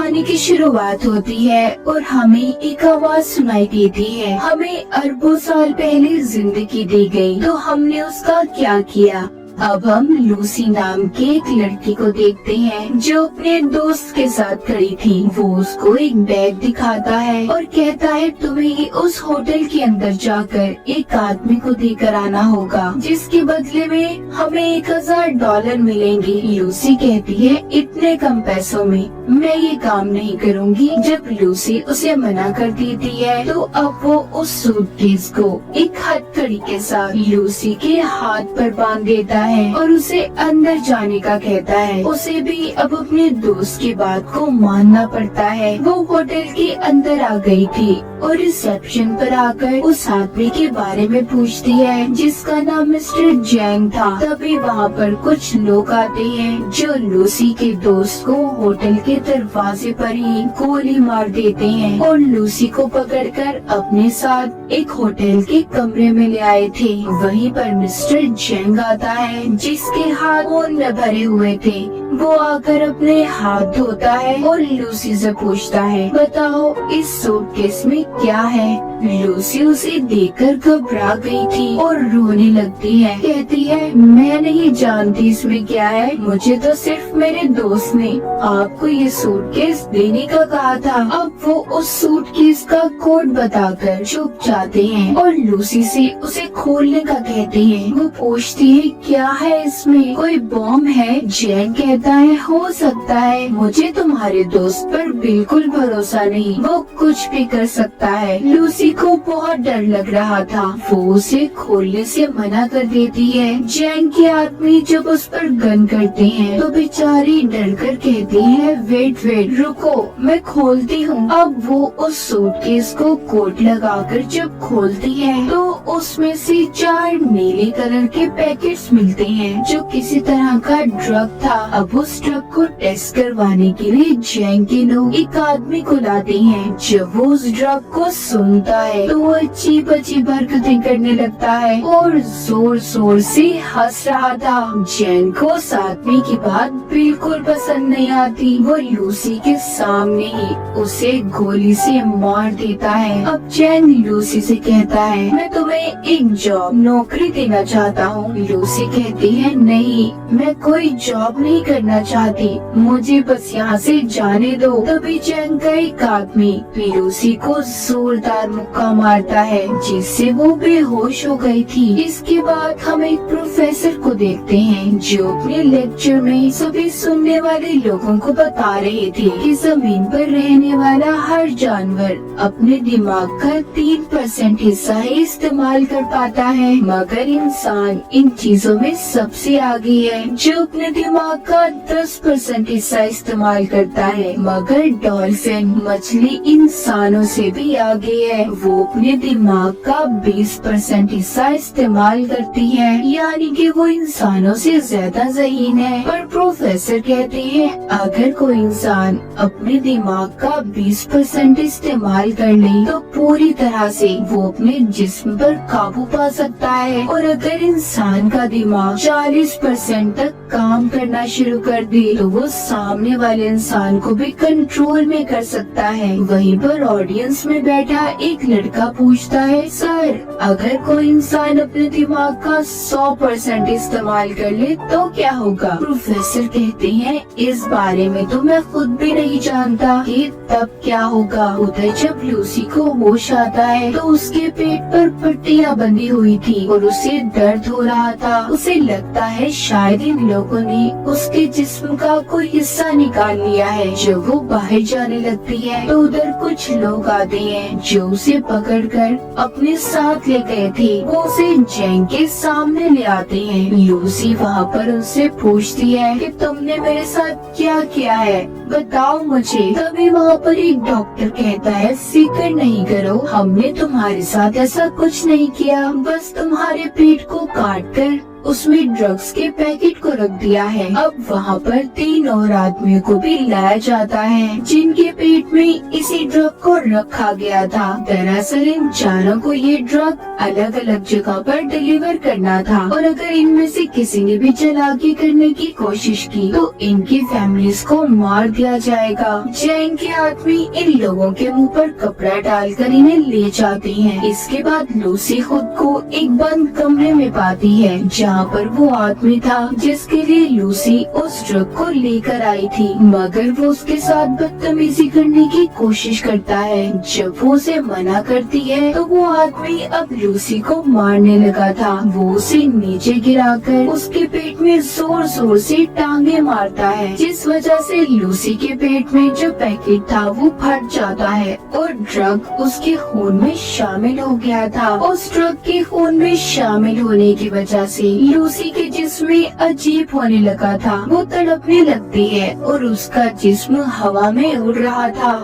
कहानी की शुरुआत होती है और हमें एक आवाज सुनाई देती है। हमें अरबों साल पहले जिंदगी दी गई, तो हमने उसका क्या किया। अब हम लूसी नाम के एक लड़की को देखते हैं जो अपने दोस्त के साथ खड़ी थी। वो उसको एक बैग दिखाता है और कहता है तुम्हें उस होटल के अंदर जाकर एक आदमी को देकर आना होगा, जिसके बदले में हमें $1000 मिलेंगे। लूसी कहती है इतने कम पैसों में मैं ये काम नहीं करूँगी। जब लूसी उसे मना कर देती है तो अब वो उस सूटकेस को एक हथकड़ी के साथ लूसी के हाथ पर बांध देता है और उसे अंदर जाने का कहता है। उसे भी अब अपने दोस्त की बात को मानना पड़ता है। वो होटल के अंदर आ गई थी और रिसेप्शन पर आकर उस आदमी के बारे में पूछती है जिसका नाम मिस्टर जैंग था। तभी वहाँ पर कुछ लोग आते हैं जो लूसी के दोस्त को होटल के दरवाजे पर ही गोली मार देते हैं और लूसी को पकड़कर अपने साथ एक होटल के कमरे में ले आए थे। वहीं पर मिस्टर जैंग आता है जिसके हाथ खून में भरे हुए थे। वो आकर अपने हाथ धोता है और लूसी से पूछता है बताओ इस सूटकेस में क्या है। लूसी उसे देखकर घबरा गई थी और रोने लगती है। कहती है मैं नहीं जानती इसमें क्या है, मुझे तो सिर्फ मेरे दोस्त ने आपको ये सूटकेस देने का कहा था। अब वो उस सूटकेस का कोड बताकर चुप जाते हैं और लूसी से उसे खोलने का कहते हैं। वो पूछती है क्या है इसमें, कोई बॉम्ब है। जैंग कहता है हो सकता है, मुझे तुम्हारे दोस्त पर बिल्कुल भरोसा नहीं, वो कुछ भी कर सकता है। लूसी को बहुत डर लग रहा था। वो उसे खोलने से मना कर देती है। जैंग के आदमी जब उस पर गन करते हैं तो बेचारी डर कर कहती है वेट रुको मैं खोलती हूँ। अब वो उस सूटकेस को कोट लगाकर जब खोलती है तो उसमें से 4 नीले कलर के पैकेट्स मिलते हैं जो किसी तरह का ड्रग था। अब उस ड्रग को टेस्ट करवाने के लिए जैंग के लोग एक आदमी को लाते हैं। जब वो उस ड्रग को सुनता है तो वो अजीब अजीब हरकतें करने लगता है और जोर जोर से हंस रहा था। जैंग को उस आदमी की बात बिल्कुल पसंद नहीं आती। वो लूसी के सामने ही उसे गोली से मार देता है। अब जैंग लूसी से कहता है मैं तुम्हें एक जॉब नौकरी देना चाहता हूँ। लूसी कहती है नहीं मैं कोई जॉब नहीं करना चाहती, मुझे बस यहाँ से जाने दो। तभी जैंग का एक आदमी लूसी को जोरदार मुक्का मारता है जिससे वो बेहोश हो गई थी। इसके बाद हम एक प्रोफेसर को देखते हैं जो अपने लेक्चर में सभी सुनने वाले लोगों को बता रहे थे कि जमीन पर रहने वाला हर जानवर अपने दिमाग का 3% हिस्सा ही इस्तेमाल कर पाता है, मगर इंसान इन चीजों में सबसे आगे है जो अपने दिमाग का 10% हिस्सा इस्तेमाल करता है। मगर डॉल्फिन मछली इंसानों से भी आगे है, वो अपने दिमाग का 20% हिस्सा इस्तेमाल करती है, यानी कि वो इंसानों से ज्यादा ज़हीन है। पर प्रोफेसर कहते हैं अगर कोई इंसान अपने दिमाग का 20% इस्तेमाल कर ले तो पूरी तरह से वो अपने जिस्म पर काबू पा सकता है, और अगर इंसान का दिमाग 40% तक काम करना शुरू कर दे तो वो सामने वाले इंसान को भी कंट्रोल में कर सकता है। वहीं पर ऑडियंस में बैठा एक लड़का पूछता है सर अगर कोई इंसान अपने दिमाग का 100% इस्तेमाल कर ले तो क्या होगा। प्रोफेसर कहते हैं इस बारे में तो मैं खुद भी नहीं जानता कि तब क्या होगा। उधर जब लूसी को होश आता है तो उसके पेट पर पट्टियां बंधी हुई थी और उसे दर्द हो रहा था। उसे लगता है शायद इन लोगों ने उसके जिस्म का कोई हिस्सा निकाल लिया है। जब वो बाहर जाने लगती है तो उधर कुछ लोग आते हैं जो उसे पकड़कर अपने साथ ले गए थे। वो उसे जैंग के सामने ले आते हैं। लूसी वहाँ पर उनसे पूछती है कि तुमने मेरे साथ क्या किया है, बताओ मुझे। तभी वहाँ पर एक डॉक्टर कहता है फिक्र नहीं करो, हमने तुम्हारे साथ ऐसा कुछ नहीं किया, बस तुम्हारे पेट को काट कर उसमें ड्रग्स के पैकेट को रख दिया है। अब वहाँ पर 3 और आदमियों को भी लाया जाता है जिनके पेट में इसी ड्रग को रखा गया था। दरअसल इन चारों को ये ड्रग अलग अलग जगह पर डिलीवर करना था और अगर इनमें से किसी ने भी चालाकी करने की कोशिश की तो इनकी फैमिलीज को मार दिया जाएगा। जैंग के आदमी इन लोगों के मुंह पर कपड़ा डालकर इन्हें ले जाते हैं। इसके बाद लूसी खुद को एक बंद कमरे में पाती है जहाँ पर वो आदमी था जिसके लिए लूसी उस ड्रग को लेकर आई थी, मगर वो उसके साथ बदतमीजी करने की कोशिश करता है। जब वो उसे मना करती है तो वो आदमी अब लूसी को मारने लगा था। वो उसे नीचे गिराकर उसके पेट में जोर जोर से टांगे मारता है, जिस वजह से लूसी के पेट में जो पैकेट था वो फट जाता है और ड्रग उसके खून में शामिल हो गया था। उस ड्रग के खून में शामिल होने की वजह से लूसी के जिस्म में अजीब होने लगा था। वो तड़पने लगती है और उसका जिस्म हवा में उड़ रहा था।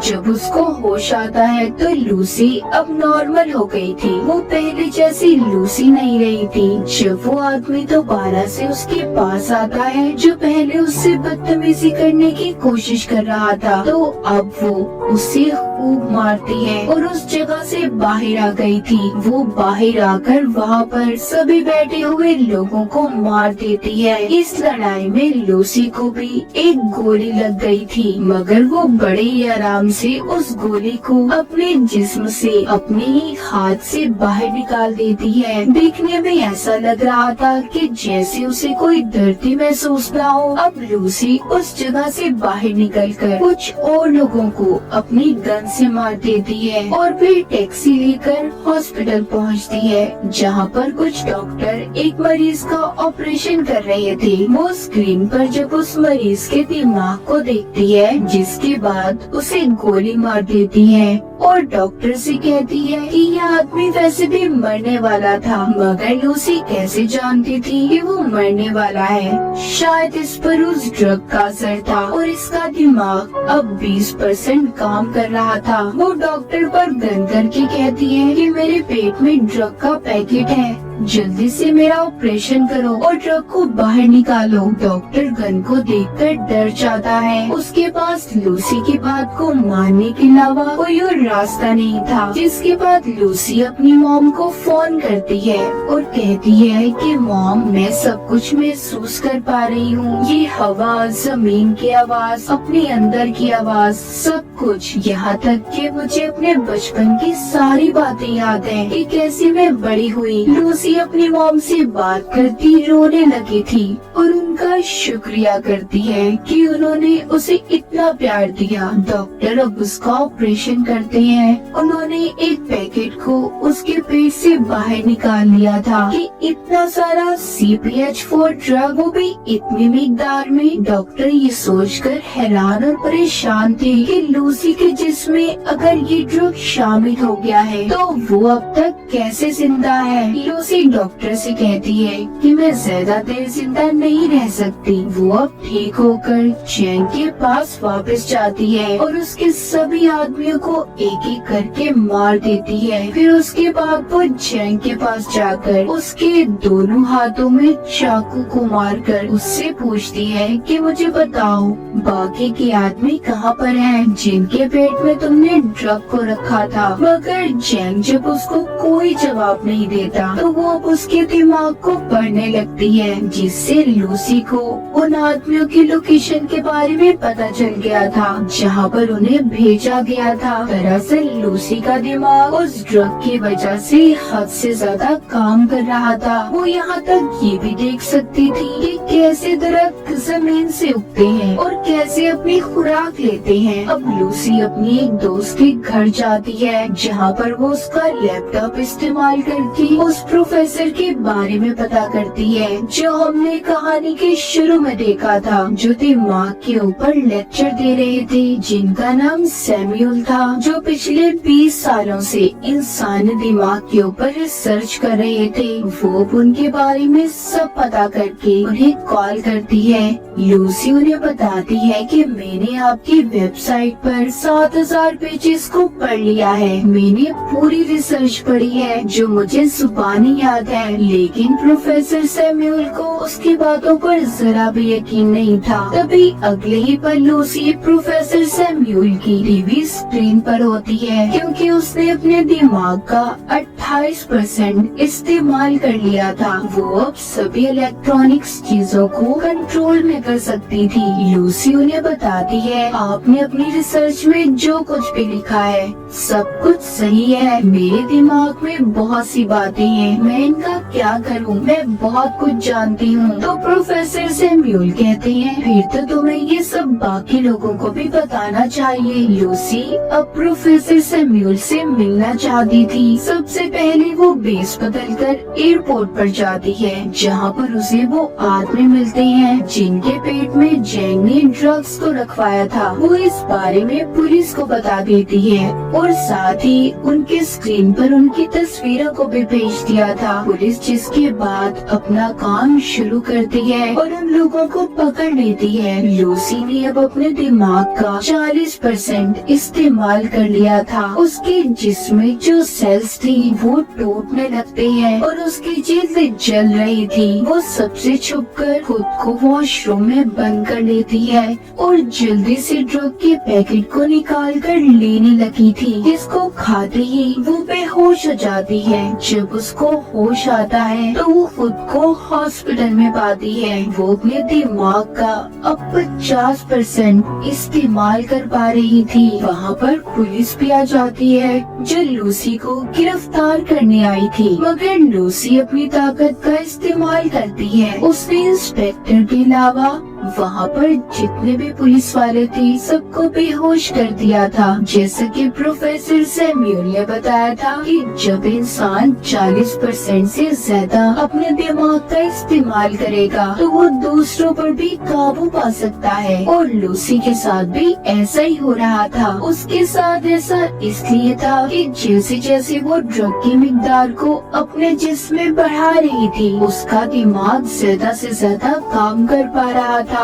जब उसको होश आता है तो लूसी अब नॉर्मल हो गई थी। वो पहले जैसी लूसी नहीं रही थी। जब वो आदमी दोबारा से उसके पास आता है जो पहले उससे बदतमीजी करने की कोशिश कर रहा था, तो अब वो उसे खूब मारती है और उस जगह से बाहर आ गई थी। वो बाहर आकर वहाँ पर सभी बैठे हुए लोगों को मार देती है। इस लड़ाई में लूसी को भी एक गोली लग गई थी, मगर वो बड़े ही आराम से उस गोली को अपने जिस्म से अपने ही हाथ से बाहर निकाल देती है। देखने में ऐसा लग रहा था कि जैसे उसे कोई दर्द ही महसूस ना हो। अब लूसी उस जगह से बाहर निकलकर कुछ और लोगों को अपनी गन से मार देती है और फिर टैक्सी लेकर हॉस्पिटल पहुंचती है, जहां पर कुछ डॉक्टर एक मरीज का ऑपरेशन कर रहे थे। वो स्क्रीन पर जब उस मरीज के दिमाग को देखती है, जिसके बाद उसे गोली मार देती है और डॉक्टर से कहती है कि यह आदमी वैसे भी मरने वाला था, मगर लूसी कैसे जानती थी कि वो मरने वाला है। शायद इस पर उस ड्रग का असर था और इसका दिमाग अब 20% काम कर रहा था। वो डॉक्टर पर गन करके कहती है कि मेरे पेट में ड्रग का पैकेट है, जल्दी से मेरा ऑपरेशन करो और ड्रग को बाहर निकालो। डॉक्टर गन को देखकर डर जाता है। उसके पास लूसी की बात को मानने के अलावा कोई और रास्ता नहीं था। जिसके बाद लूसी अपनी मॉम को फोन करती है और कहती है कि मॉम, मैं सब कुछ महसूस कर पा रही हूँ। ये हवा, जमीन की आवाज, अपने अंदर की आवाज, सब कुछ, यहाँ तक कि मुझे अपने बचपन की सारी बातें याद हैं कि कैसे मैं बड़ी हुई। लूसी अपनी मॉम से बात करती रोने लगी थी और उनका शुक्रिया करती है कि उन्होंने उसे इतना प्यार दिया। डॉक्टर अब उसका ऑपरेशन करते हैं। उन्होंने एक पैकेट को उसके पेट से बाहर निकाल लिया था कि इतना सारा CPH4 ड्रग, वो भी इतनी मिकदार में। डॉक्टर ये सोचकर हैरान और परेशान थे कि लूसी के जिस्म में अगर ये ड्रग शामिल हो गया है तो वो अब तक कैसे जिंदा है। लूसी डॉक्टर से कहती है कि मैं ज्यादा देर जिंदा नहीं रह सकती। वो अब ठीक होकर जैंग के पास वापस जाती है और उसके सभी आदमियों को एक एक करके मार देती है। फिर उसके बाद वो जैंग के पास जाकर उसके दोनों हाथों में चाकू को मारकर उससे पूछती है कि मुझे बताओ बाकी के आदमी कहाँ पर हैं, जिनके पेट में तुमने ड्रग को रखा था। मगर जैंग जब उसको कोई जवाब नहीं देता तो वो अब उसके दिमाग को पढ़ने लगती है, जिससे लूसी को उन आदमियों की लोकेशन के बारे में पता चल गया था जहाँ पर उन्हें भेजा गया था। दरअसल लूसी का दिमाग उस ड्रग की वजह से हद से ज्यादा काम कर रहा था। वो यहाँ तक ये भी देख सकती थी कि कैसे दरख्त जमीन से उगते हैं और कैसे अपनी खुराक लेते हैं। अब लूसी अपनी एक दोस्त के घर जाती है जहाँ पर वो उसका लैपटॉप इस्तेमाल करके उस प्रोफेसर के बारे में पता करती है जो हमने कहानी के शुरू में देखा था, जो दिमाग के ऊपर लेक्चर दे रहे थे, जिनका नाम सैमुअल था, जो पिछले 20 सालों से इंसानी दिमाग के ऊपर रिसर्च कर रहे थे। वो उनके बारे में सब पता करके उन्हें कॉल करती है। लूसी उन्हें बताती है कि मैंने आपकी वेबसाइट पर 7000 पेजेस को पढ़ लिया है। मैंने पूरी रिसर्च पढ़ी है जो मुझे जुबानी याद है। लेकिन प्रोफेसर सैमुअल को उसकी बातों पर जरा भी यकीन नहीं था। तभी अगले ही पल लूसी प्रोफेसर सैमुअल की टीवी स्क्रीन पर होती है, क्योंकि उसने अपने दिमाग का 28% इस्तेमाल कर लिया था। वो अब सभी इलेक्ट्रॉनिक्स चीजों को कंट्रोल में कर सकती थी। लूसी उन्हें बताती है, आपने अपनी रिसर्च में जो कुछ भी लिखा है सब कुछ सही है। मेरे दिमाग में बहुत सी बातें हैं, मैं इनका क्या करूं? मैं बहुत कुछ जानती हूं। तो प्रोफेसर सैमुअल कहते हैं, फिर तो तुम्हें ये सब बाकी लोगों को भी बताना चाहिए। लूसी अब प्रोफेसर सैमुअल से मिलना चाहती थी। सबसे पहले वो बेस बदलकर एयरपोर्ट पर जाती है, जहाँ पर उसे वो आदमी मिलते हैं जिनके पेट में जैंग ने ड्रग्स को रखवाया था। वो इस बारे में पुलिस को बता देती है और साथ ही उनके स्क्रीन पर उनकी तस्वीरों को भी भेज दिया था। पुलिस जिसके बाद अपना काम शुरू करती है और उन लोगों को पकड़ लेती है। लूसी ने अब अपने दिमाग का 40% इस्तेमाल कर लिया था। उसके जिस्म में जो सेल्स थी वो टूटने लगते हैं और उसकी चीजें जल रही थी। वो सबसे छुपकर खुद को वॉशरूम में बंद कर लेती है और जल्दी से ड्रग के पैकेट को निकाल कर लेने लगी थी, जिसको खाते ही वो बेहोश हो जाती है। जब उसको होश आता है तो वो खुद को हॉस्पिटल में पाती है। वो अपने दिमाग का अब 50% इस्तेमाल कर पा रही थी। वहाँ पर पुलिस भी आ जाती है जो लूसी को गिरफ्तार करने आई थी, मगर लूसी अपनी ताकत का इस्तेमाल करती है। उसने इंस्पेक्टर के अलावा वहाँ पर जितने भी पुलिस वाले थे सबको बेहोश कर दिया था। जैसा कि प्रोफेसर सैमुअल ने बताया था कि जब इंसान 40% से ज्यादा अपने दिमाग का इस्तेमाल करेगा तो वो दूसरों पर भी काबू पा सकता है, और लूसी के साथ भी ऐसा ही हो रहा था। उसके साथ ऐसा इसलिए था कि जैसे जैसे वो ड्रग की मिकदार को अपने जिस्म में बढ़ा रही थी, उसका दिमाग ज्यादा से ज्यादा काम कर पा रहा था।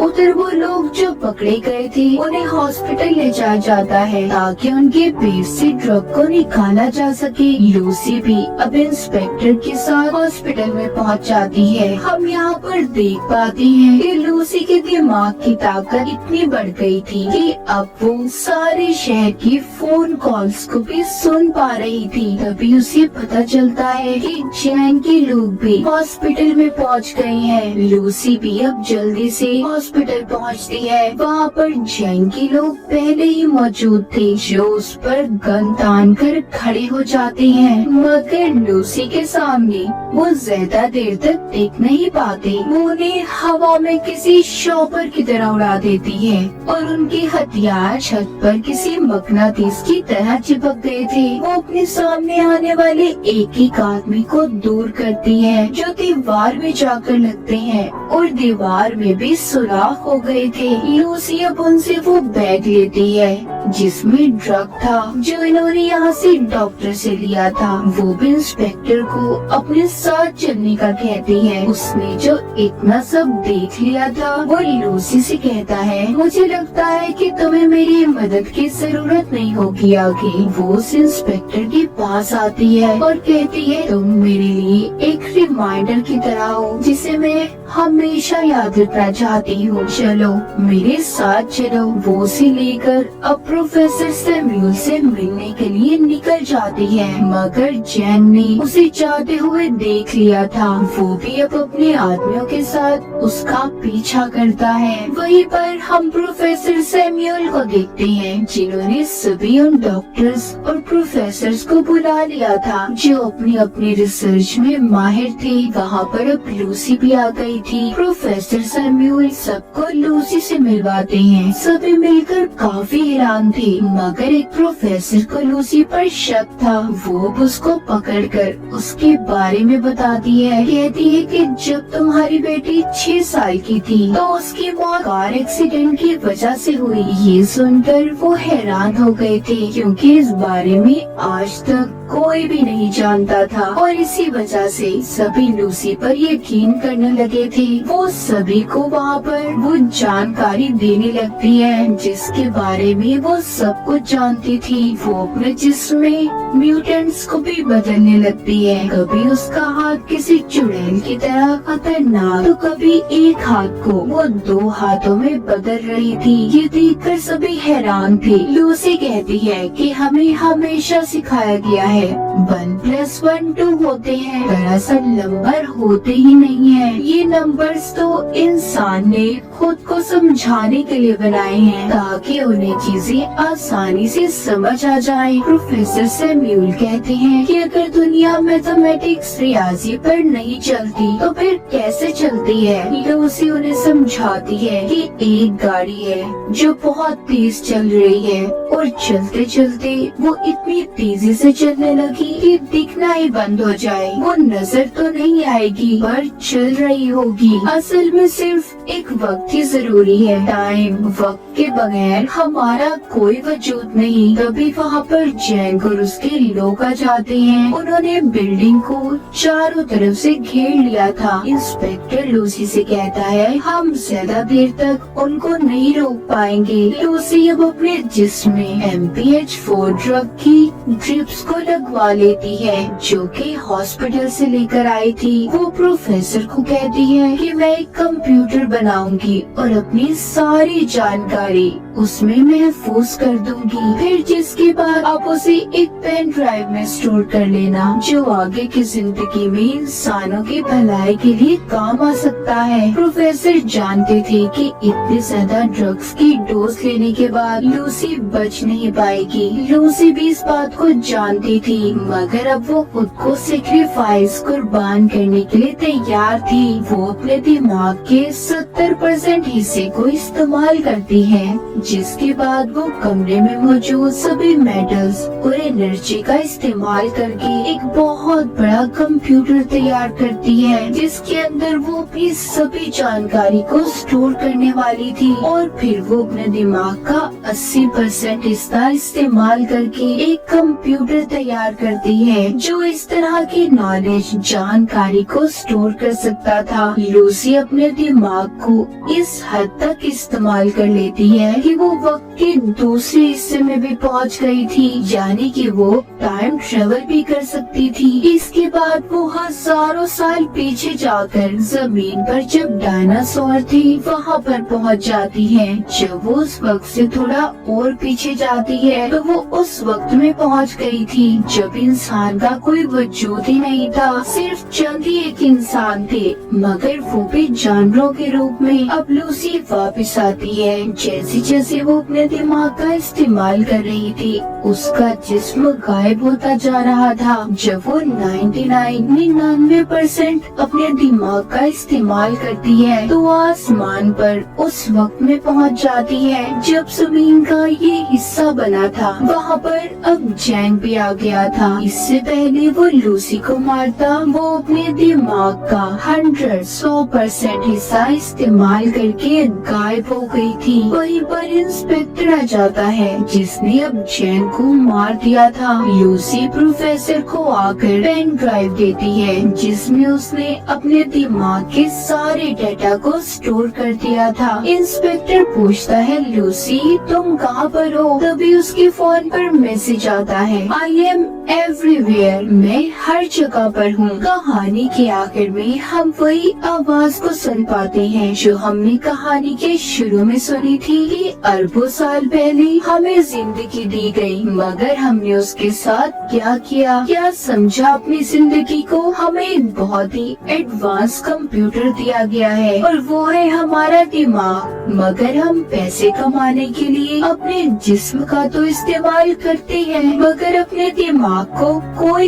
उधर वो लोग जो पकड़े गए थे उन्हें हॉस्पिटल ले जाया जाता है ताकि उनके पेट से ड्रग को निकाला जा सके। लूसी भी अब इंस्पेक्टर के साथ हॉस्पिटल में पहुंच जाती है। हम यहाँ पर देख पाते हैं कि लूसी के दिमाग की ताकत इतनी बढ़ गई थी कि अब वो सारे शहर की फोन कॉल्स को भी सुन पा रही थी। तभी उसे पता चलता है कि जैंग के लोग भी हॉस्पिटल में पहुँच गए हैं। लूसी भी अब जल्दी से हॉस्पिटल पहुंचती है। वहाँ पर जैंग के लोग पहले ही मौजूद थे जो उस पर गन तान कर खड़े हो जाते हैं, मगर लूसी के सामने वो ज्यादा देर तक टिक नहीं पाते। वो उन्हें हवा में किसी शॉपर की तरह उड़ा देती है और उनके हथियार छत पर किसी मकनातीस की तरह चिपक गए थे। वो अपने सामने आने वाले एक एक आदमी को दूर करती है जो दीवार में जाकर लगते हैं, और दीवार में भी सुराख हो गए थे। लूसी अब उनसे वो बैग लेती है जिसमें ड्रग था जो इन्होंने यहाँ से डॉक्टर से लिया था। वो भी इंस्पेक्टर को अपने साथ चलने का कहती है। उसने जो इतना सब देख लिया था वो लूसी से कहता है, मुझे लगता है कि तुम्हें मेरी मदद की जरूरत नहीं होगी आगे। वो उस इंस्पेक्टर के पास आती है और कहती है, तुम मेरे लिए एक रिमाइंडर की तरह हो जिसे मैं हमेशा याद रखना चाहती हूँ। चलो मेरे साथ चलो। वो उसे लेकर अब प्रोफेसर सैमुअल से मिलने के लिए निकल जाती है, मगर जैंग ने उसे जाते हुए देख लिया था। वो भी अब अपने आदमियों के साथ उसका पीछा करता है। वहीं पर हम प्रोफेसर सैमुअल को देखते हैं जिन्होंने सभी उन डॉक्टर्स और प्रोफेसर्स को बुला लिया था जो अपनी अपनी रिसर्च में माहिर थे। वहाँ पर अब लूसी भी आ गई थी। प्रोफेसर सैमुअल सबको लूसी से मिलवाते हैं। सभी मिलकर काफी हैरान थे, मगर एक प्रोफेसर को लूसी पर शक था। वो उसको पकड़कर उसके बारे में बताती है। कहती है कि जब तुम्हारी बेटी 6 साल की थी तो उसकी मौत कार एक्सीडेंट की वजह से हुई। ये सुनकर वो हैरान हो गए थे क्योंकि इस बारे में आज तक कोई भी नहीं जानता था और इसी वजह से सभी लूसी पर यकीन करने लगे थे। वो सभी को वहाँ पर वो जानकारी देने लगती है जिसके बारे में वो सब कुछ जानती थी। वो अपने जिस्म में म्यूटेंट्स को भी बदलने लगती है। कभी उसका हाथ किसी चुड़ैल की तरह खतरनाक, तो कभी एक हाथ को वो 2 हाथों में बदल रही थी। ये देखकर सभी हैरान थे। लूसी कहती है कि हमें हमेशा सिखाया गया है 1+1 2 होते हैं, दरअसल नंबर होते ही नहीं है। ये नंबर्स तो इंसान ने खुद को समझाने के लिए बनाए हैं ताकि उन्हें चीजें आसानी से समझ आ जाए। प्रोफेसर सैमुअल कहते हैं कि अगर दुनिया मैथमेटिक्स रियाजी पर नहीं चलती तो फिर कैसे चलती है। लूसी उन्हें समझाती है कि एक गाड़ी है जो बहुत तेज चल रही है और चलते चलते वो इतनी तेजी से चलने लगी कि दिखना ही बंद हो जाए। वो नजर तो नहीं आएगी पर चल रही होगी। असल में सिर्फ एक वक्त ही जरूरी है। टाइम, वक्त के बगैर हमारा कोई वजूद नहीं। तभी वहाँ पर जैंग और उसके लोग आ जाते हैं। उन्होंने बिल्डिंग को चारों तरफ से घेर लिया था। इंस्पेक्टर लूसी से कहता है हम ज्यादा देर तक उनको नहीं रोक पाएंगे। लूसी अब अपने जिस्म में MPH4 ड्रग की ड्रिप्स को लगवा लेती है जो कि हॉस्पिटल से लेकर आई थी। वो प्रोफेसर को कहती है कि मैं एक कंप्यूटर बनाऊंगी और अपनी सारी जानकारी उसमें महफूज कर दूंगी। फिर जिसके बाद आप उसे एक पेन ड्राइव में स्टोर कर लेना जो आगे की जिंदगी में इंसानों की भलाई के लिए काम आ सकता है। प्रोफेसर जानते थे कि इतने ज्यादा ड्रग्स की डोज लेने के बाद लूसी बच नहीं पाएगी। लूसी भी इस बात को जानती थी मगर अब वो खुद को सेक्रीफाइस कुर्बान करने के लिए तैयार थी। वो अपने दिमाग के 70% हिस्से को इस्तेमाल करती है जिसके बाद वो कमरे में मौजूद सभी मेटल्स और एनर्जी का इस्तेमाल करके एक बहुत बड़ा कंप्यूटर तैयार करती है जिसके अंदर वो अपनी सभी जानकारी को स्टोर करने वाली थी। और फिर वो अपने दिमाग का 80% हिस्सा इस्तेमाल करके एक कंप्यूटर तैयार करती है जो इस तरह की नॉलेज, जानकारी को स्टोर कर सकता था। लूसी अपने दिमाग को इस हद तक इस्तेमाल कर लेती है कि वो वक्त के दूसरे हिस्से में भी पहुंच गई थी, यानी कि वो टाइम ट्रेवल भी कर सकती थी। इसके बाद वो हजारों साल पीछे जाकर जमीन पर जब डायनासोर थे वहाँ पर पहुँच जाती है। जब वो उस वक्त से थोड़ा और पीछे जाती है तो वो उस वक्त में पहुँच गई थी जब इंसान का कोई वजूद ही नहीं था, सिर्फ चंद ही एक इंसान थे मगर वो भी जानवरों के रूप में। अब लूसी वापस आती है। जैसे जैसे वो अपने दिमाग का इस्तेमाल कर रही थी उसका जिस्म गायब होता जा रहा था। जब वो 99% अपने दिमाग का इस्तेमाल करती है तो आसमान पर उस वक्त में पहुंच जाती है जब जमीन का ये हिस्सा बना था। वहाँ पर अब जैंग भी आ गया था। इससे पहले वो लूसी को मारता वो अपने दिमाग का 100% हिस्सा इस्तेमाल करके गायब हो गई थी। वहीं पर इंस्पेक्टर आ जाता है जिसने अब जैंग को मार दिया था। लूसी प्रोफेसर को आकर पेन ड्राइव देती है जिसमें उसने अपने दिमाग के सारे डेटा को स्टोर कर दिया था। इंस्पेक्टर पूछता है लूसी तुम कहाँ पर हो? तभी उसके फोन पर मैसेज आता है आई एम एवरीवेयर, मैं हर जगह पर हूँ। कहानी के आखिर में हम वही आवाज को सुन पाते हैं जो हमने कहानी के शुरू में सुनी थी कि अरबों साल पहले हमें जिंदगी दी गई मगर हमने उसके साथ क्या किया, क्या समझा अपनी जिंदगी को। हमें एक बहुत ही एडवांस कंप्यूटर दिया गया है और वो है हमारा दिमाग, मगर हम पैसे कमाने के लिए अपने जिस्म का तो इस्तेमाल करते हैं मगर अपने दिमाग को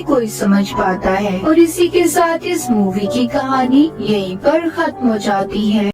कोई समझ पाता है। और इसी के साथ इस मूवी की कहानी यहीं पर खत्म हो जाती है।